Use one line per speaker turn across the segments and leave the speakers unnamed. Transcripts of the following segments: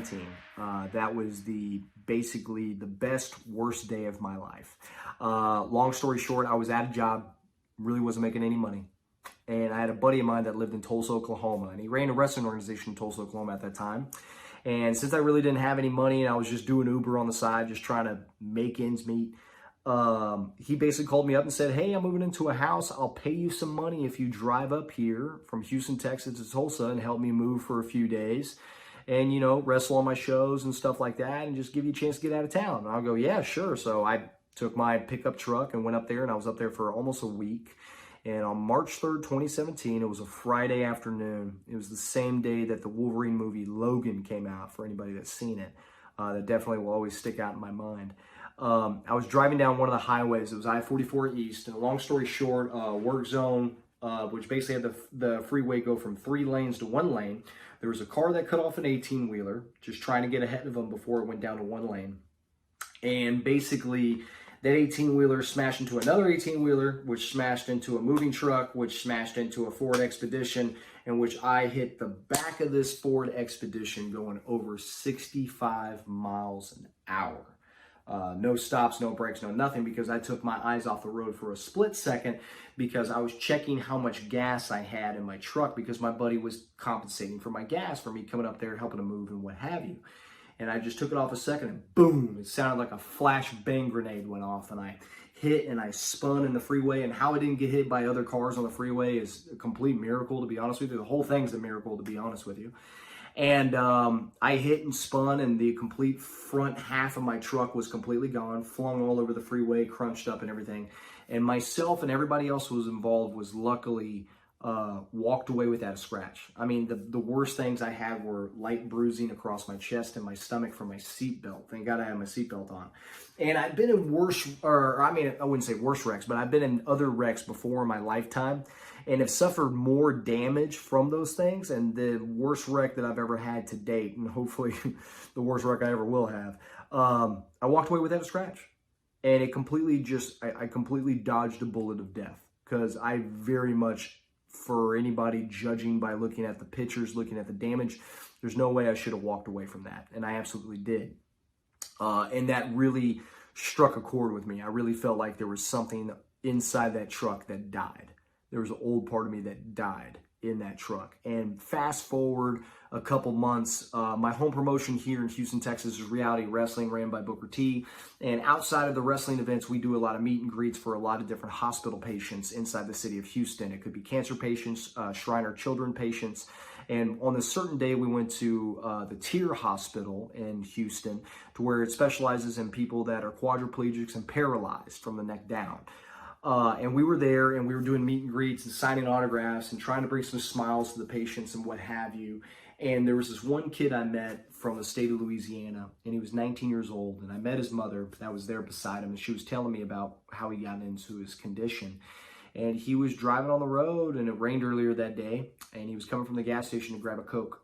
2017. That was basically the best, worst day of my life. Long story short, I was at a job, really wasn't making any money. And I had a buddy of mine that lived in Tulsa, Oklahoma, and he ran a wrestling organization in Tulsa, Oklahoma at that time. And since I really didn't have any money and I was just doing Uber on the side, just trying to make ends meet, he basically called me up and said, "Hey, I'm moving into a house. I'll pay you some money if you drive up here from Houston, Texas to Tulsa and help me move for a few days and, you know, wrestle on my shows and stuff like that and just give you a chance to get out of town." And I'll go, "Yeah, sure." So I took my pickup truck and went up there, and I was up there for almost a week. And on March 3rd, 2017, it was a Friday afternoon. It was the same day that the Wolverine movie Logan came out, for anybody that's seen it. That definitely will always stick out in my mind. I was driving down one of the highways. It was I-44 East. And long story short, work zone, which basically had the freeway go from 3 lanes to 1 lane. There was a car that cut off an 18-wheeler, just trying to get ahead of them before it went down to 1 lane. And basically, that 18-wheeler smashed into another 18-wheeler, which smashed into a moving truck, which smashed into a Ford Expedition, in which I hit the back of this Ford Expedition going over 65 miles an hour. No stops, no brakes, no nothing, because I took my eyes off the road for a split second because I was checking how much gas I had in my truck because my buddy was compensating for my gas for me coming up there and helping him move and what have you. And I just took it off a second and boom, it sounded like a flash bang grenade went off, and I hit and I spun in the freeway. And how I didn't get hit by other cars on the freeway is a complete miracle, to be honest with you. The whole thing's a miracle, to be honest with you. And I hit and spun, and the complete front half of my truck was completely gone, flung all over the freeway, crunched up and everything. And myself and everybody else who was involved was luckily walked away without a scratch. I mean, the worst things I had were light bruising across my chest and my stomach from my seatbelt. Thank God I had my seatbelt on. And I've been in worse, or I mean, I wouldn't say worse wrecks, but I've been in other wrecks before in my lifetime and have suffered more damage from those things. And the worst wreck that I've ever had to date, and hopefully the worst wreck I ever will have, I walked away without a scratch. And it completely I completely dodged a bullet of death, because I very much, for anybody judging by looking at the pictures, looking at the damage, there's no way I should have walked away from that. And I absolutely did. And that really struck a chord with me. I really felt like there was something inside that truck that died. There was an old part of me that died in that truck. And fast forward a couple months, my home promotion here in Houston, Texas is Reality Wrestling, ran by Booker T. And outside of the wrestling events, we do a lot of meet and greets for a lot of different hospital patients inside the city of Houston. It could be cancer patients, Shriner children patients. And on this certain day, we went to the Tier Hospital in Houston, to where it specializes in people that are quadriplegics and paralyzed from the neck down. And we were there, and we were doing meet and greets and signing autographs and trying to bring some smiles to the patients and what have you. And there was this one kid I met from the state of Louisiana, and he was 19 years old. And I met his mother that was there beside him, and she was telling me about how he got into his condition. And he was driving on the road, and it rained earlier that day, and he was coming from the gas station to grab a Coke.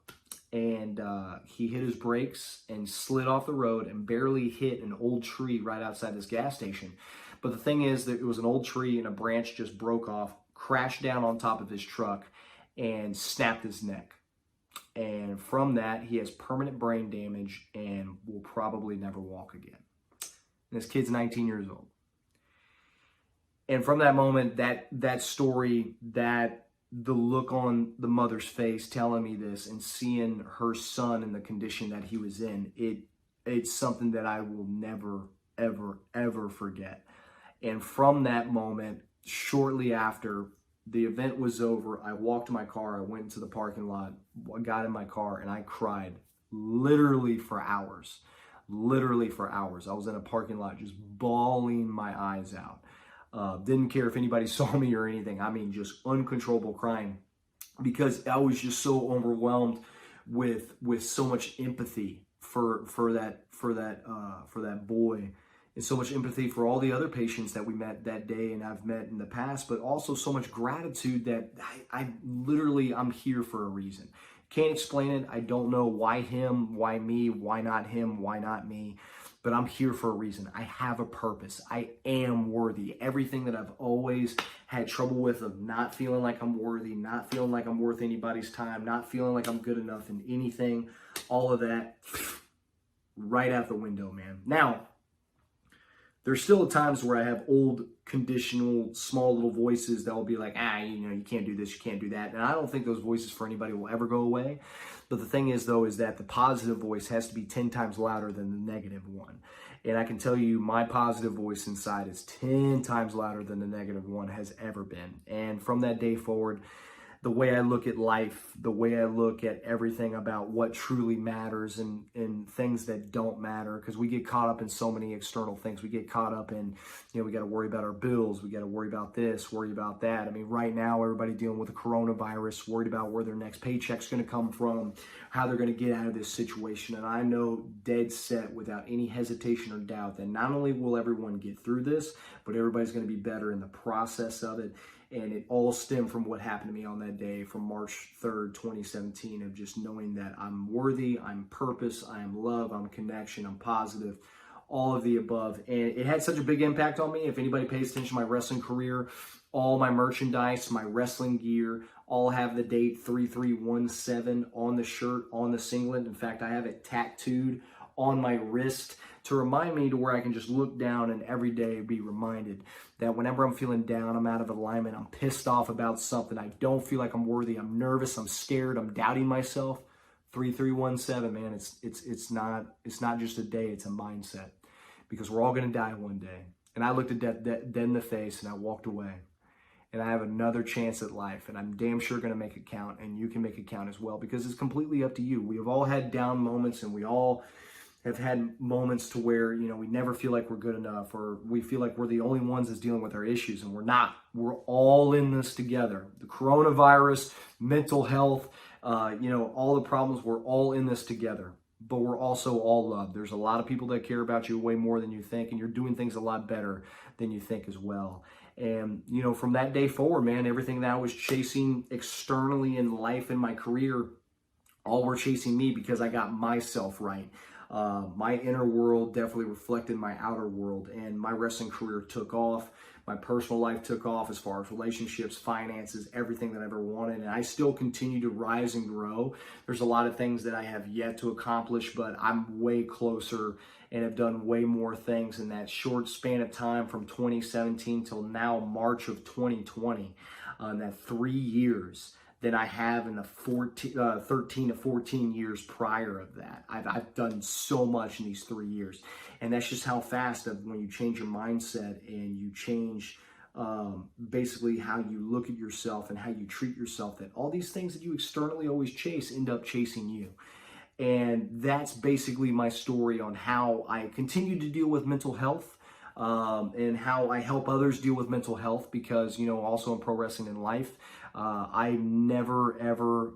And he hit his brakes and slid off the road and barely hit an old tree right outside this gas station. But the thing is that it was an old tree, and a branch just broke off, crashed down on top of his truck, and snapped his neck. And from that, he has permanent brain damage and will probably never walk again. And this kid's 19 years old. And from that moment, that story, that the look on the mother's face telling me this and seeing her son in the condition that he was in, it's something that I will never, ever, ever forget. And from that moment, shortly after the event was over, I walked to my car, I went into the parking lot, got in my car, and I cried literally for hours. Literally for hours. I was in a parking lot just bawling my eyes out. Didn't care if anybody saw me or anything. I mean, just uncontrollable crying, because I was just so overwhelmed with so much empathy for that boy, and so much empathy for all the other patients that we met that day and I've met in the past, but also so much gratitude that I'm here for a reason. Can't explain it. I don't know why him, why me, why not him, why not me, but I'm here for a reason. I have a purpose. I am worthy. Everything that I've always had trouble with, of not feeling like I'm worthy, not feeling like I'm worth anybody's time, not feeling like I'm good enough in anything, all of that right out the window, man. Now, there's still times where I have old, conditional, small little voices that will be like, you can't do this, you can't do that. And I don't think those voices for anybody will ever go away. But the thing is, though, is that the positive voice has to be 10 times louder than the negative one. And I can tell you my positive voice inside is 10 times louder than the negative one has ever been. And from that day forward, the way I look at life, the way I look at everything about what truly matters and things that don't matter, because we get caught up in so many external things. We get caught up in, we got to worry about our bills. We got to worry about this, worry about that. I mean, right now, everybody dealing with the coronavirus, worried about where their next paycheck's going to come from, how they're going to get out of this situation. And I know dead set, without any hesitation or doubt, that not only will everyone get through this, but everybody's going to be better in the process of it. And it all stemmed from what happened to me on that day from March 3rd, 2017, of just knowing that I'm worthy, I'm purpose, I am love, I'm connection, I'm positive, all of the above. And it had such a big impact on me. If anybody pays attention to my wrestling career, all my merchandise, my wrestling gear, all have the date 3317 on the shirt, on the singlet. In fact, I have it tattooed on my wrist to remind me to where I can just look down and every day be reminded that whenever I'm feeling down, I'm out of alignment, I'm pissed off about something, I don't feel like I'm worthy, I'm nervous, I'm scared, I'm doubting myself. 3317, man, it's not just a day, it's a mindset, because we're all going to die one day. And I looked at death dead in the face and I walked away. And I have another chance at life, and I'm damn sure going to make it count, and you can make it count as well, because it's completely up to you. We have all had down moments, and we all have had moments to where, we never feel like we're good enough, or we feel like we're the only ones that's dealing with our issues, and we're not. We're all in this together. The coronavirus, mental health, all the problems, we're all in this together. But we're also all loved. There's a lot of people that care about you way more than you think, and you're doing things a lot better than you think as well. And, from that day forward, man, everything that I was chasing externally in life and my career, all were chasing me because I got myself right. My inner world definitely reflected my outer world, and my wrestling career took off. My personal life took off as far as relationships, finances, everything that I ever wanted. And I still continue to rise and grow. There's a lot of things that I have yet to accomplish, but I'm way closer and have done way more things in that short span of time from 2017 till now, March of 2020, that 3 years than I have in the 13 to 14 years prior of that. I've done so much in these 3 years. And that's just how fast when you change your mindset and you change basically how you look at yourself and how you treat yourself, that all these things that you externally always chase end up chasing you. And that's basically my story on how I continue to deal with mental health, and how I help others deal with mental health, because, also in pro wrestling and life, I never, ever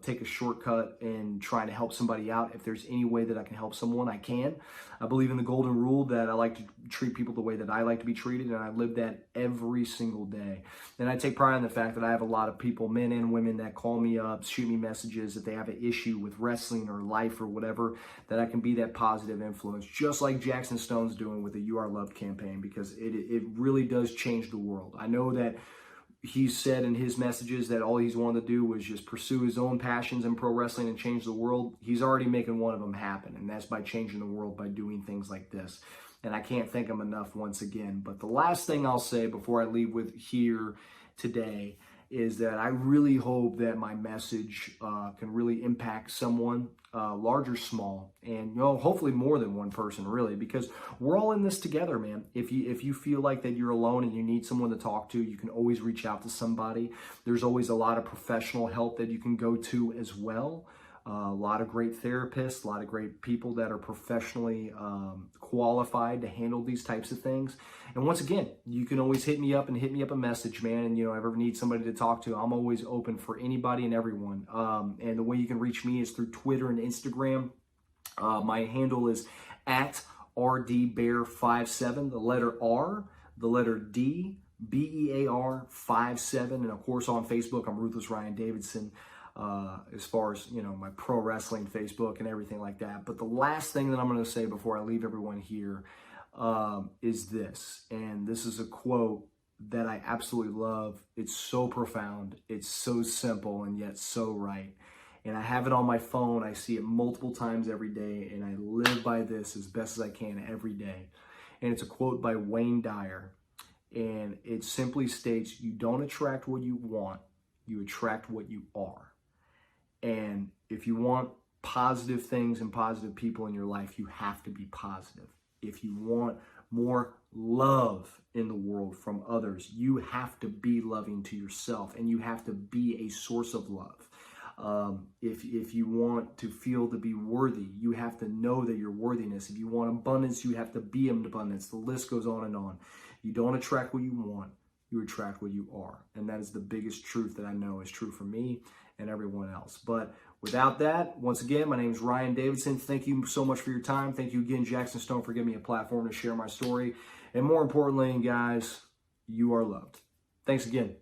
take a shortcut in trying to help somebody out. If there's any way that I can help someone, I can. I believe in the golden rule that I like to treat people the way that I like to be treated, and I live that every single day. And I take pride in the fact that I have a lot of people, men and women, that call me up, shoot me messages if they have an issue with wrestling or life or whatever, that I can be that positive influence, just like Jackson Stone's doing with the You Are Loved campaign, because it really does change the world. I know that he said in his messages that all he's wanted to do was just pursue his own passions in pro wrestling and change the world. He's already making one of them happen, and that's by changing the world, by doing things like this. And I can't thank him enough once again. But the last thing I'll say before I leave with here today is that I really hope that my message can really impact someone, large or small, and hopefully more than one person, really, because we're all in this together, man. If you feel like that you're alone and you need someone to talk to, you can always reach out to somebody. There's always a lot of professional help that you can go to as well. A lot of great therapists, a lot of great people that are professionally qualified to handle these types of things. And once again, you can always hit me up a message, man. And, ever need somebody to talk to, I'm always open for anybody and everyone. And the way you can reach me is through Twitter and Instagram. My handle is at rdbear57, the letter R, the letter D, BEAR 57. And of course, on Facebook, I'm Ruthless Ryan Davidson. As far as, my pro wrestling Facebook and everything like that. But the last thing that I'm going to say before I leave everyone here is this. And this is a quote that I absolutely love. It's so profound. It's so simple and yet so right. And I have it on my phone. I see it multiple times every day, and I live by this as best as I can every day. And it's a quote by Wayne Dyer. And it simply states, you don't attract what you want, you attract what you are. And if you want positive things and positive people in your life, you have to be positive. If you want more love in the world from others, you have to be loving to yourself, and you have to be a source of love. If you want to feel to be worthy, you have to know that your worthiness. If you want abundance, you have to be in abundance. The list goes on and on. You don't attract what you want, you attract what you are. And that is the biggest truth that I know is true for me and everyone else. But without that, once again, my name is Ryan Davidson. Thank you so much for your time. Thank you again, Jackson Stone, for giving me a platform to share my story. And more importantly, guys, you are loved. Thanks again.